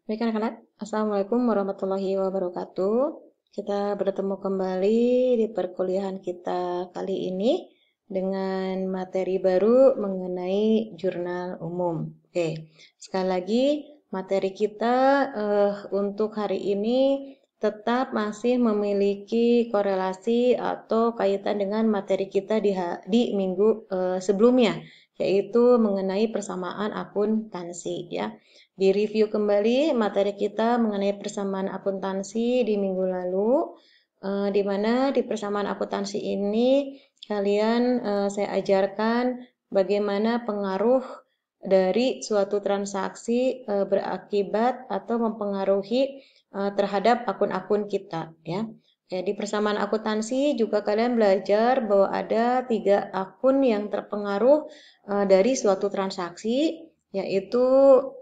Baik anak-anak, Assalamualaikum warahmatullahi wabarakatuh. Kita bertemu kembali di perkuliahan kita kali ini dengan materi baru mengenai jurnal umum. Oke, sekali lagi materi kita untuk hari ini tetap masih memiliki korelasi atau kaitan dengan materi kita di minggu sebelumnya, yaitu mengenai persamaan akuntansi ya. Di review kembali materi kita mengenai persamaan akuntansi di minggu lalu, di mana di persamaan akuntansi ini kalian saya ajarkan bagaimana pengaruh dari suatu transaksi berakibat atau mempengaruhi terhadap akun-akun kita ya. Oke, di persamaan akuntansi juga kalian belajar bahwa ada 3 akun yang terpengaruh dari suatu transaksi, yaitu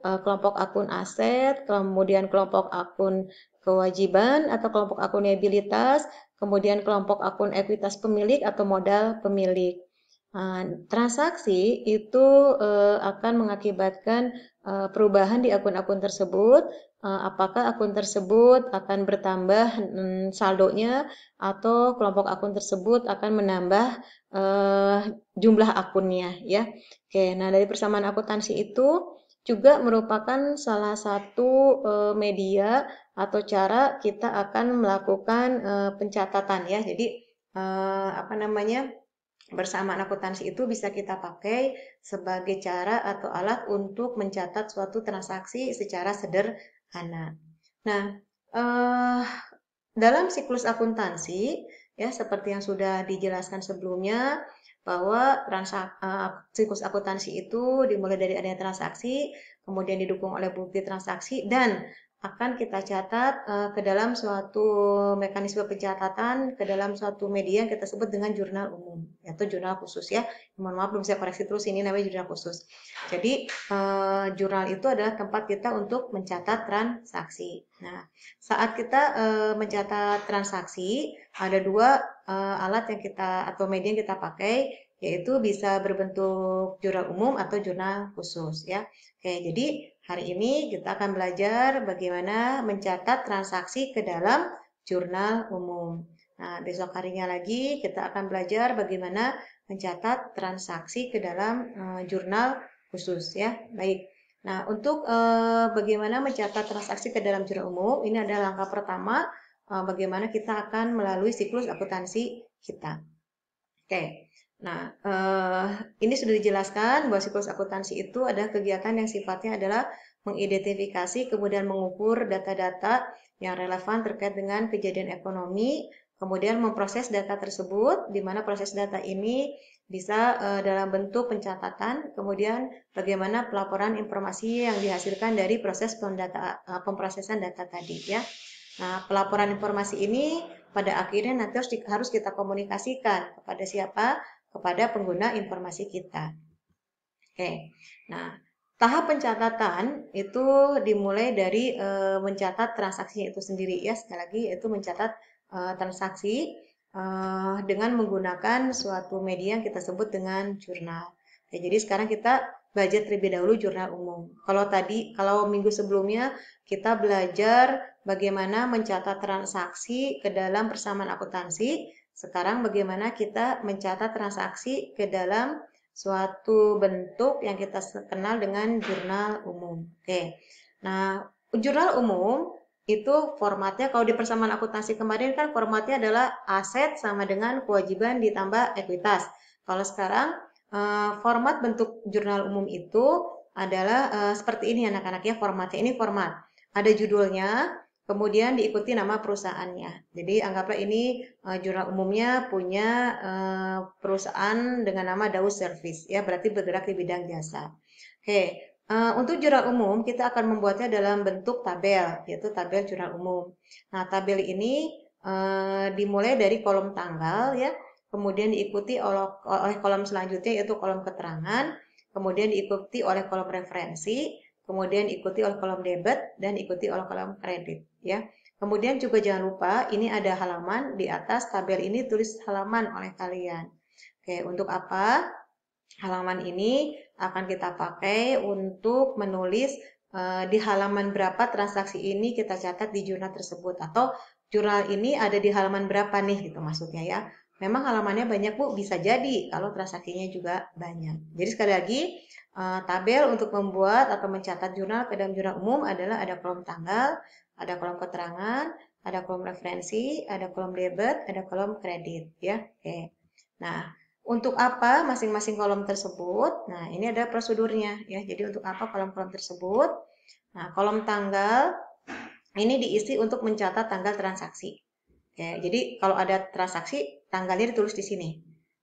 kelompok akun aset, kemudian kelompok akun kewajiban atau kelompok akun liabilitas, kemudian kelompok akun ekuitas pemilik atau modal pemilik. Transaksi itu akan mengakibatkan perubahan di akun-akun tersebut. Apakah akun tersebut akan bertambah saldonya atau kelompok akun tersebut akan menambah jumlah akunnya ya. Oke, nah dari persamaan akuntansi itu juga merupakan salah satu media atau cara kita akan melakukan pencatatan ya. Jadi apa namanya? Persamaan akuntansi itu bisa kita pakai sebagai cara atau alat untuk mencatat suatu transaksi secara sederhana. Nah, eh, dalam siklus akuntansi, ya seperti yang sudah dijelaskan sebelumnya, bahwa siklus akuntansi itu dimulai dari adanya transaksi, kemudian didukung oleh bukti transaksi, dan akan kita catat ke dalam suatu mekanisme pencatatan, ke dalam suatu media yang kita sebut dengan jurnal umum, atau jurnal khusus ya. Mohon maaf belum saya koreksi terus, ini namanya jurnal khusus. Jadi jurnal itu adalah tempat kita untuk mencatat transaksi. Nah, saat kita mencatat transaksi, ada 2 alat yang kita atau media yang kita pakai, yaitu bisa berbentuk jurnal umum atau jurnal khusus ya. Oke, jadi hari ini kita akan belajar bagaimana mencatat transaksi ke dalam jurnal umum. Nah, besok harinya lagi kita akan belajar bagaimana mencatat transaksi ke dalam jurnal khusus ya. Baik. Nah, untuk bagaimana mencatat transaksi ke dalam jurnal umum, ini adalah langkah pertama bagaimana kita akan melalui siklus akuntansi kita. Oke, nah ini sudah dijelaskan bahwa siklus akuntansi itu adalah kegiatan yang sifatnya adalah mengidentifikasi kemudian mengukur data-data yang relevan terkait dengan kejadian ekonomi, kemudian memproses data tersebut, di mana proses data ini bisa dalam bentuk pencatatan, kemudian bagaimana pelaporan informasi yang dihasilkan dari proses pemrosesan data tadi ya. Nah, pelaporan informasi ini pada akhirnya nanti harus kita komunikasikan kepada siapa? Kepada pengguna informasi kita. Oke. Nah, tahap pencatatan itu dimulai dari mencatat transaksinya itu sendiri ya. Sekali lagi itu mencatat transaksi dengan menggunakan suatu media yang kita sebut dengan jurnal. Oke, jadi sekarang kita belajar terlebih dahulu jurnal umum. Kalau minggu sebelumnya kita belajar bagaimana mencatat transaksi ke dalam persamaan akuntansi, sekarang bagaimana kita mencatat transaksi ke dalam suatu bentuk yang kita kenal dengan jurnal umum. Oke. Nah, jurnal umum itu formatnya kalau di persamaan akuntansi kemarin kan formatnya adalah aset sama dengan kewajiban ditambah ekuitas. Kalau sekarang format bentuk jurnal umum itu adalah seperti ini anak-anak ya, formatnya ini format. Ada judulnya, kemudian diikuti nama perusahaannya. Jadi anggaplah ini jurnal umumnya punya perusahaan dengan nama Daus Service ya, berarti bergerak di bidang jasa. Oke, untuk jurnal umum kita akan membuatnya dalam bentuk tabel, yaitu tabel jurnal umum. Nah, tabel ini dimulai dari kolom tanggal ya, kemudian diikuti oleh kolom selanjutnya yaitu kolom keterangan, kemudian diikuti oleh kolom referensi, kemudian diikuti oleh kolom debit dan diikuti oleh kolom kredit ya. Kemudian juga jangan lupa ini ada halaman di atas tabel ini, tulis halaman oleh kalian. Oke, untuk apa? Halaman ini akan kita pakai untuk menulis di halaman berapa transaksi ini kita catat di jurnal tersebut, atau jurnal ini ada di halaman berapa nih gitu maksudnya ya. Memang halamannya banyak Bu, bisa jadi kalau transaksinya juga banyak. Jadi sekali lagi, tabel untuk membuat atau mencatat jurnal ke dalam jurnal umum adalah ada kolom tanggal, ada kolom keterangan, ada kolom referensi, ada kolom debit, ada kolom kredit ya. Oke. Nah, untuk apa masing-masing kolom tersebut? Nah, ini ada prosedurnya ya. Jadi untuk apa kolom-kolom tersebut? Nah, kolom tanggal ini diisi untuk mencatat tanggal transaksi. Oke, jadi kalau ada transaksi, tanggalnya ditulis di sini.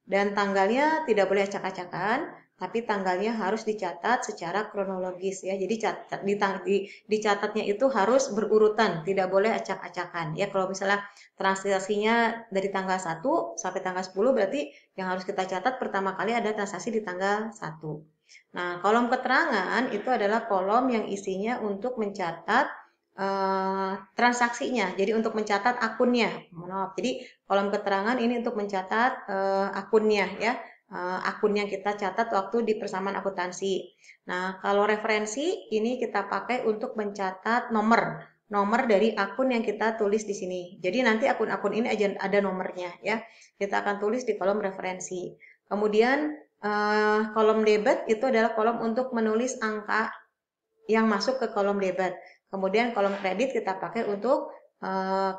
Dan tanggalnya tidak boleh acak-acakan, tapi tanggalnya harus dicatat secara kronologis ya. Jadi dicatatnya itu harus berurutan, tidak boleh acak-acakan ya. Kalau misalnya transaksinya dari tanggal 1 sampai tanggal 10 berarti yang harus kita catat pertama kali ada transaksi di tanggal 1. Nah, kolom keterangan itu adalah kolom yang isinya untuk mencatat transaksinya. Jadi untuk mencatat akunnya. Maaf. Jadi kolom keterangan ini untuk mencatat akunnya ya. Akun yang kita catat waktu di persamaan akuntansi. Nah, kalau referensi ini kita pakai untuk mencatat nomor dari akun yang kita tulis di sini. Jadi nanti akun-akun ini aja ada nomornya ya. Kita akan tulis di kolom referensi. Kemudian kolom debit itu adalah kolom untuk menulis angka yang masuk ke kolom debit. Kemudian kolom kredit kita pakai untuk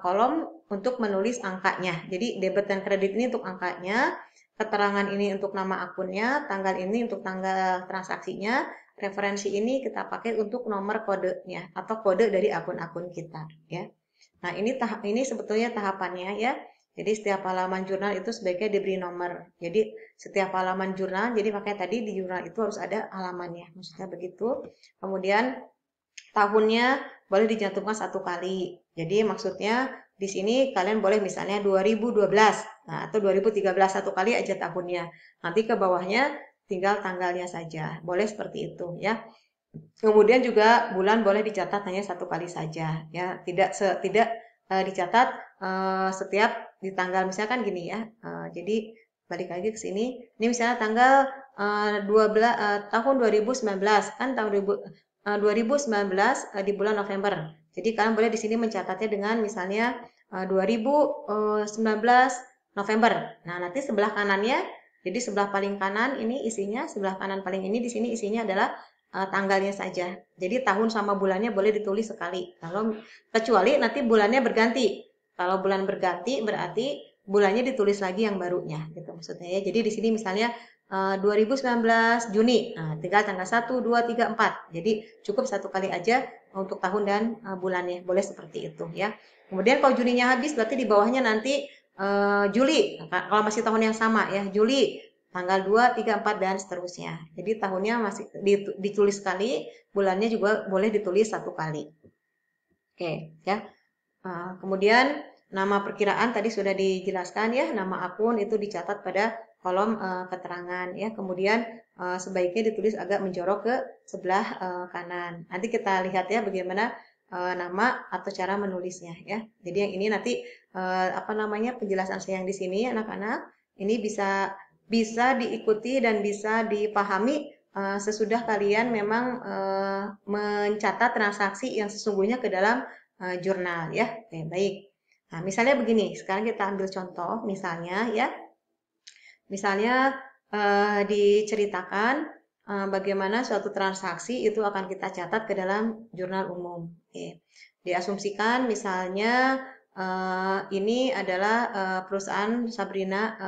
kolom untuk menulis angkanya. Jadi debit dan kredit ini untuk angkanya, keterangan ini untuk nama akunnya, tanggal ini untuk tanggal transaksinya, referensi ini kita pakai untuk nomor kodenya atau kode dari akun-akun kita ya. Nah, ini sebetulnya tahapannya ya. Jadi setiap halaman jurnal itu sebaiknya diberi nomor. Jadi setiap halaman jurnal, jadi makanya tadi di jurnal itu harus ada halamannya. Maksudnya begitu. Kemudian tahunnya boleh dicantumkan satu kali. Jadi maksudnya di sini kalian boleh misalnya 2012, nah, atau 2013 satu kali aja tahunnya. Nanti ke bawahnya tinggal tanggalnya saja. Boleh seperti itu ya. Kemudian juga bulan boleh dicatat hanya satu kali saja ya. Tidak dicatat setiap di tanggal misalkan gini ya. Jadi balik lagi ke sini. Ini misalnya tanggal 12 tahun 2019 kan tahun 2019 di bulan November. Jadi kalian boleh di sini mencatatnya dengan misalnya 2019 November. Nah, nanti sebelah kanannya, jadi sebelah paling kanan ini isinya, sebelah kanan paling ini di sini isinya adalah tanggalnya saja. Jadi tahun sama bulannya boleh ditulis sekali. Kalau kecuali nanti bulannya berganti. Kalau bulan berganti berarti bulannya ditulis lagi yang barunya gitu maksudnya ya. Jadi di sini misalnya 2019 Juni. Nah, tinggal tanggal 1, 2, 3, 4. Jadi cukup satu kali aja untuk tahun dan bulannya. Boleh seperti itu ya. Kemudian kalau Juninya habis berarti di bawahnya nanti Juli. Nah, kalau masih tahun yang sama ya, Juli tanggal 2, 3, 4 dan seterusnya. Jadi tahunnya masih ditulis sekali, bulannya juga boleh ditulis satu kali. Oke, ya. Kemudian nama perkiraan tadi sudah dijelaskan ya, nama akun itu dicatat pada kolom keterangan ya. Kemudian sebaiknya ditulis agak menjorok ke sebelah kanan. Nanti kita lihat ya bagaimana nama atau cara menulisnya ya. Jadi yang ini nanti penjelasan saya yang di sini anak-anak ini bisa diikuti dan bisa dipahami sesudah kalian memang mencatat transaksi yang sesungguhnya ke dalam jurnal ya. Oke, baik. Nah, misalnya begini, sekarang kita ambil contoh misalnya ya. Misalnya diceritakan bagaimana suatu transaksi itu akan kita catat ke dalam jurnal umum. Oke. Diasumsikan misalnya ini adalah perusahaan Sabrina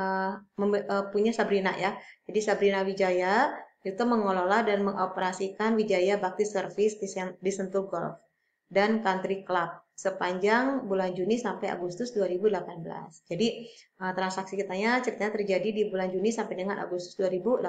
punya Sabrina ya. Jadi Sabrina Wijaya itu mengelola dan mengoperasikan Wijaya Bakti Service di Sentul Golf dan Country Club sepanjang bulan Juni sampai Agustus 2018. Jadi transaksi ceritanya terjadi di bulan Juni sampai dengan Agustus 2018.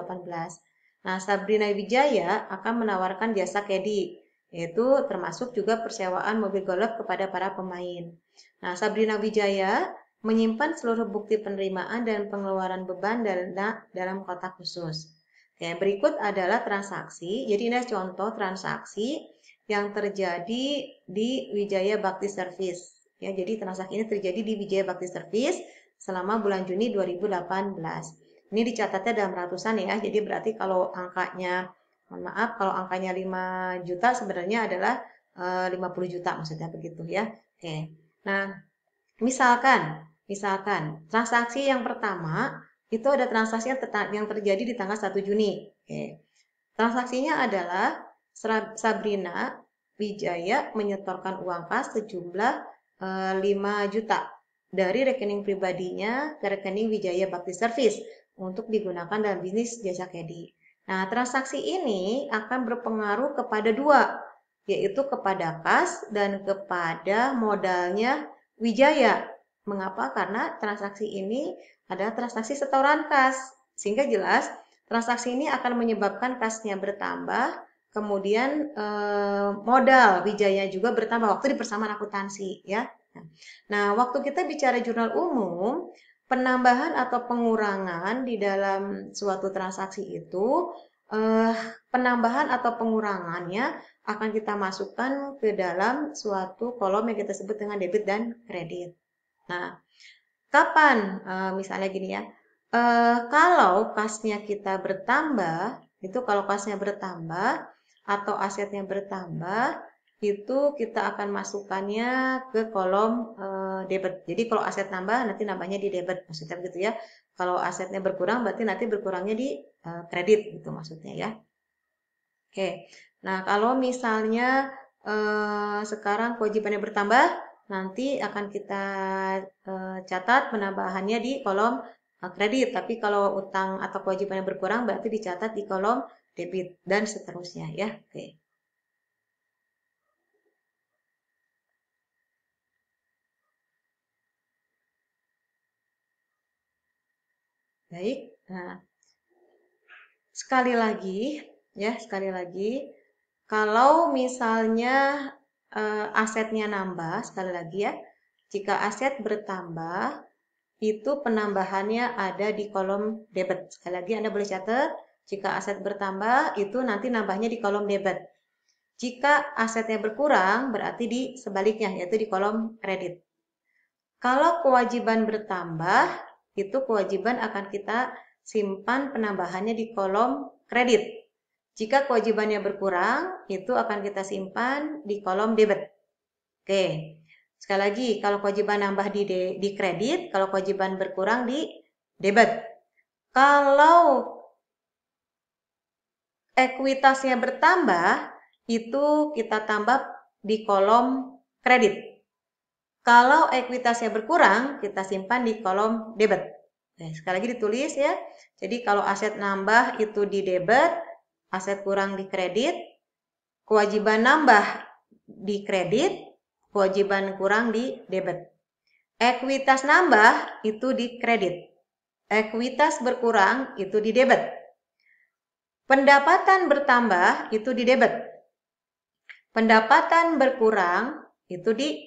Nah, Sabrina Wijaya akan menawarkan jasa caddy, yaitu termasuk juga persewaan mobil golf kepada para pemain. Nah, Sabrina Wijaya menyimpan seluruh bukti penerimaan dan pengeluaran beban dana dalam kotak khusus. Oke, berikut adalah transaksi. Jadi ini contoh transaksi yang terjadi di Wijaya Bakti Service. Ya, jadi transaksi ini terjadi di Wijaya Bakti Service selama bulan Juni 2018. Ini dicatatnya dalam ratusan ya. Jadi berarti kalau angkanya Mohon maaf kalau angkanya 5 juta sebenarnya adalah 50 juta maksudnya begitu ya. Oke. Nah, misalkan transaksi yang pertama itu ada transaksi yang terjadi di tanggal 1 Juni. Oke. Transaksinya adalah Sabrina Wijaya menyetorkan uang kas sejumlah 5 juta dari rekening pribadinya ke rekening Wijaya Bakti Service untuk digunakan dalam bisnis jasa kedi. Nah, transaksi ini akan berpengaruh kepada dua, yaitu kepada kas dan kepada modalnya Wijaya. Mengapa? Karena transaksi ini adalah transaksi setoran kas, sehingga jelas transaksi ini akan menyebabkan kasnya bertambah, kemudian modal Wijaya juga bertambah waktu di persamaan akuntansi ya. Nah, waktu kita bicara jurnal umum, penambahan atau pengurangan di dalam suatu transaksi itu penambahan atau pengurangannya akan kita masukkan ke dalam suatu kolom yang kita sebut dengan debit dan kredit. Nah, kapan misalnya gini ya, kalau kasnya kita bertambah, itu kalau kasnya bertambah atau asetnya bertambah, itu kita akan masukkannya ke kolom debit. Jadi kalau aset nambah, nanti nambahnya di debit, maksudnya begitu ya. Kalau asetnya berkurang, berarti nanti berkurangnya di kredit, gitu maksudnya ya. Oke, nah kalau misalnya sekarang kewajibannya bertambah, nanti akan kita catat penambahannya di kolom kredit. Tapi kalau utang atau kewajibannya berkurang berarti dicatat di kolom debit dan seterusnya ya. Oke. Baik. Nah, sekali lagi kalau misalnya asetnya nambah, sekali lagi ya. Jika aset bertambah, itu penambahannya ada di kolom debit. Sekali lagi Anda boleh catat, jika aset bertambah itu nanti nambahnya di kolom debit. Jika asetnya berkurang berarti di sebaliknya yaitu di kolom kredit. Kalau kewajiban bertambah, itu kewajiban akan kita simpan penambahannya di kolom kredit. Jika kewajibannya berkurang, itu akan kita simpan di kolom debit. Oke. Sekali lagi, kalau kewajiban nambah di kredit, kalau kewajiban berkurang di debit. Kalau ekuitasnya bertambah, itu kita tambah di kolom kredit. Kalau ekuitasnya berkurang, kita simpan di kolom debit. Nah, sekali lagi ditulis ya. Jadi kalau aset nambah itu di debit, aset kurang di kredit, kewajiban nambah di kredit, kewajiban kurang di debit. Ekuitas nambah itu di kredit. Ekuitas berkurang itu di debit. Pendapatan bertambah itu di debit. Pendapatan berkurang itu di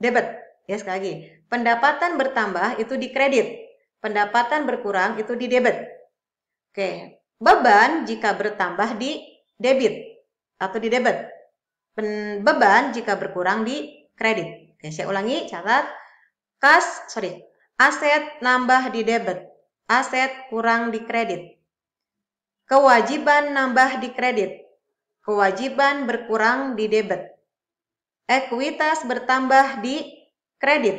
debit. Ya, sekali lagi. Pendapatan bertambah itu di kredit. Pendapatan berkurang itu di debit. Oke. Beban jika bertambah di debit atau di debit. Beban jika berkurang di kredit. Oke, saya ulangi, catat. Aset nambah di debit. Aset kurang di kredit. Kewajiban nambah di kredit. Kewajiban berkurang di debit. Ekuitas bertambah di kredit.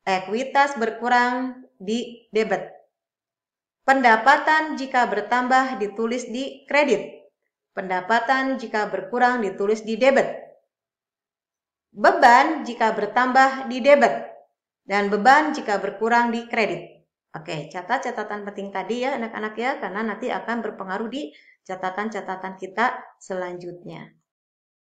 Ekuitas berkurang di debit. Pendapatan jika bertambah ditulis di kredit. Pendapatan jika berkurang ditulis di debit. Beban jika bertambah di debit. Dan beban jika berkurang di kredit. Oke, catat catatan penting tadi ya anak-anak ya, karena nanti akan berpengaruh di catatan-catatan kita selanjutnya.